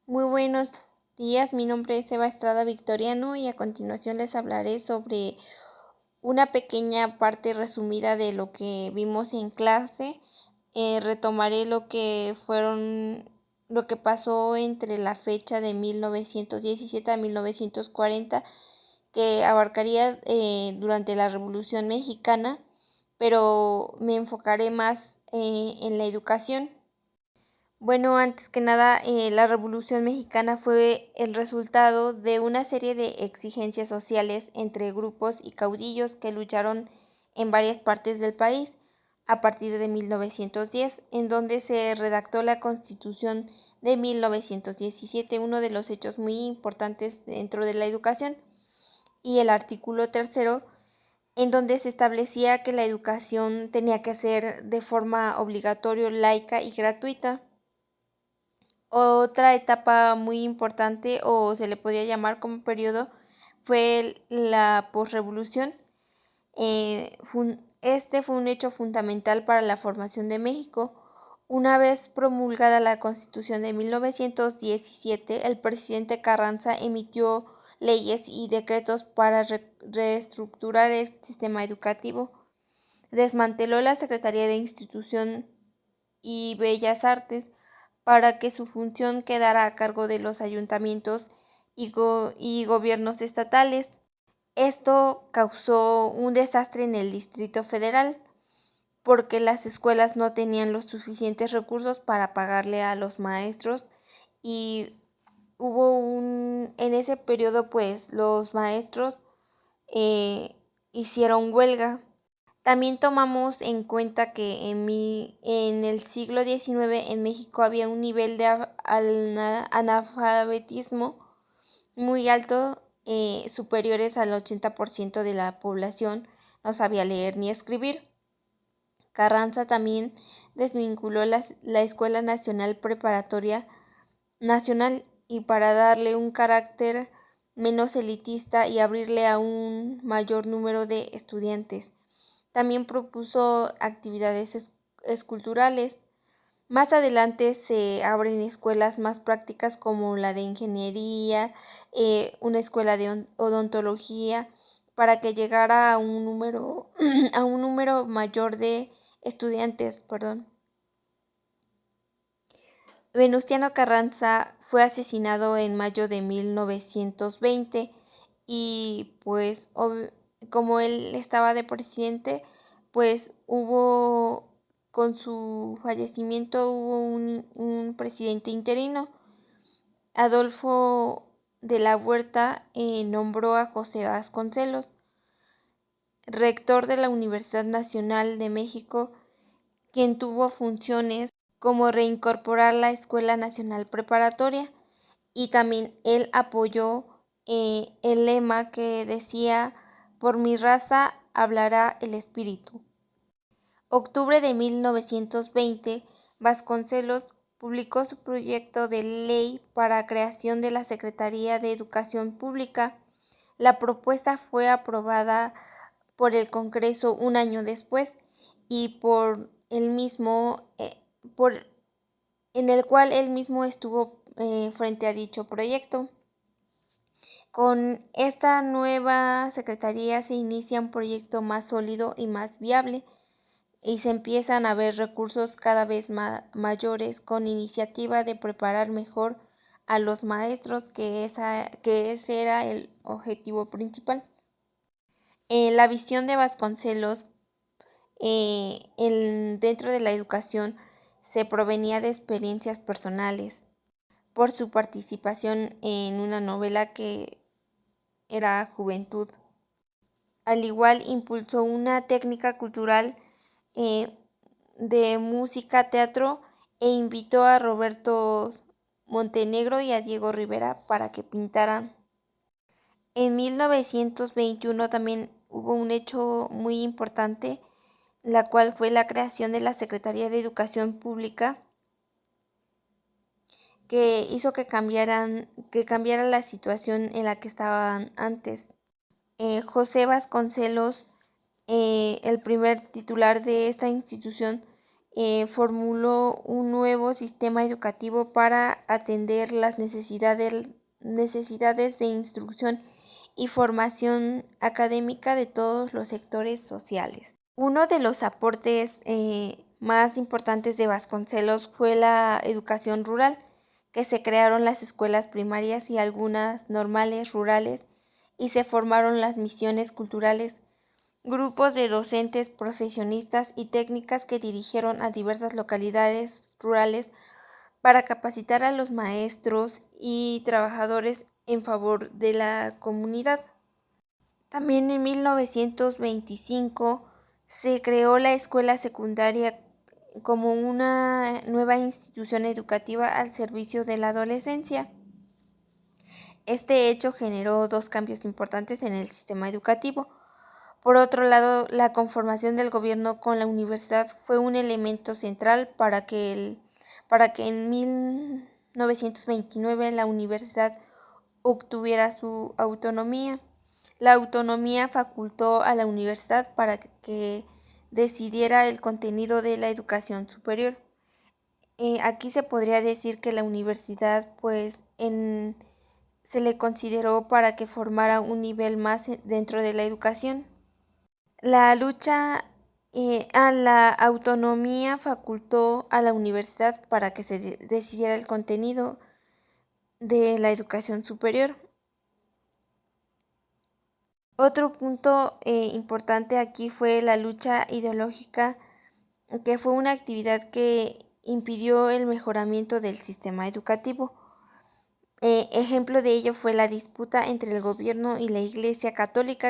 Muy buenos días, mi nombre es Eva Estrada Victoriano y a continuación les hablaré sobre una pequeña parte resumida de lo que vimos en clase. Retomaré lo que pasó entre la fecha de 1917 a 1940, que abarcaría durante la Revolución Mexicana, pero me enfocaré más en la educación. Bueno, antes que nada, la Revolución Mexicana fue el resultado de una serie de exigencias sociales entre grupos y caudillos que lucharon en varias partes del país a partir de 1910, en donde se redactó la Constitución de 1917, uno de los hechos muy importantes dentro de la educación, y el artículo tercero, en donde se establecía que la educación tenía que ser de forma obligatoria, laica y gratuita. Otra etapa muy importante, o se le podría llamar como periodo, fue la posrevolución. Este fue un hecho fundamental para la formación de México. Una vez promulgada la Constitución de 1917, el presidente Carranza emitió leyes y decretos para reestructurar el sistema educativo. Desmanteló la Secretaría de Institución y Bellas Artes para que su función quedara a cargo de los ayuntamientos y gobiernos estatales. Esto causó un desastre en el Distrito Federal porque las escuelas no tenían los suficientes recursos para pagarle a los maestros y en ese periodo pues los maestros hicieron huelga. También tomamos en cuenta que en el siglo XIX en México había un nivel de analfabetismo muy alto, superiores al 80% de la población no sabía leer ni escribir. Carranza también desvinculó la Escuela Nacional Preparatoria Nacional y para darle un carácter menos elitista y abrirle a un mayor número de estudiantes. También propuso actividades esculturales. Más adelante se abren escuelas más prácticas como la de ingeniería, una escuela de odontología, para que llegara a un número, a un número mayor de estudiantes. Venustiano Carranza fue asesinado en mayo de 1920 y pues como él estaba de presidente, pues con su fallecimiento hubo un presidente interino. Adolfo de la Huerta nombró a José Vasconcelos, rector de la Universidad Nacional de México, quien tuvo funciones como reincorporar la Escuela Nacional Preparatoria, y también él apoyó el lema que decía: por mi raza hablará el espíritu. Octubre de 1920, Vasconcelos publicó su proyecto de ley para creación de la Secretaría de Educación Pública. La propuesta fue aprobada por el Congreso un año después y en el cual él mismo estuvo frente a dicho proyecto. Con esta nueva secretaría se inicia un proyecto más sólido y más viable, y se empiezan a ver recursos cada vez mayores con iniciativa de preparar mejor a los maestros, que ese era el objetivo principal. La visión de Vasconcelos dentro de la educación se provenía de experiencias personales por su participación en una novela que era Juventud. Al igual impulsó una técnica cultural eh, de música, teatro, e invitó a Roberto Montenegro y a Diego Rivera para que pintaran. En 1921 también hubo un hecho muy importante, la cual fue la creación de la Secretaría de Educación Pública, que hizo que cambiara la situación en la que estaban antes. José Vasconcelos, el primer titular de esta institución, formuló un nuevo sistema educativo para atender las necesidades de instrucción y formación académica de todos los sectores sociales. Uno de los aportes más importantes de Vasconcelos fue la educación rural, que se crearon las escuelas primarias y algunas normales rurales y se formaron las misiones culturales, grupos de docentes, profesionistas y técnicas que dirigieron a diversas localidades rurales para capacitar a los maestros y trabajadores en favor de la comunidad. También en 1925 se creó la escuela secundaria como una nueva institución educativa al servicio de la adolescencia. Este hecho generó dos cambios importantes en el sistema educativo. Por otro lado, la conformación del gobierno con la universidad fue un elemento central para que en 1929 la universidad obtuviera su autonomía. La autonomía facultó a la universidad para que decidiera el contenido de la educación superior. Aquí se podría decir que la universidad se le consideró para que formara un nivel más dentro de la educación. La lucha a la autonomía facultó a la universidad para que se decidiera el contenido de la educación superior. Otro punto importante aquí fue la lucha ideológica, que fue una actividad que impidió el mejoramiento del sistema educativo. Ejemplo de ello fue la disputa entre el gobierno y la Iglesia Católica,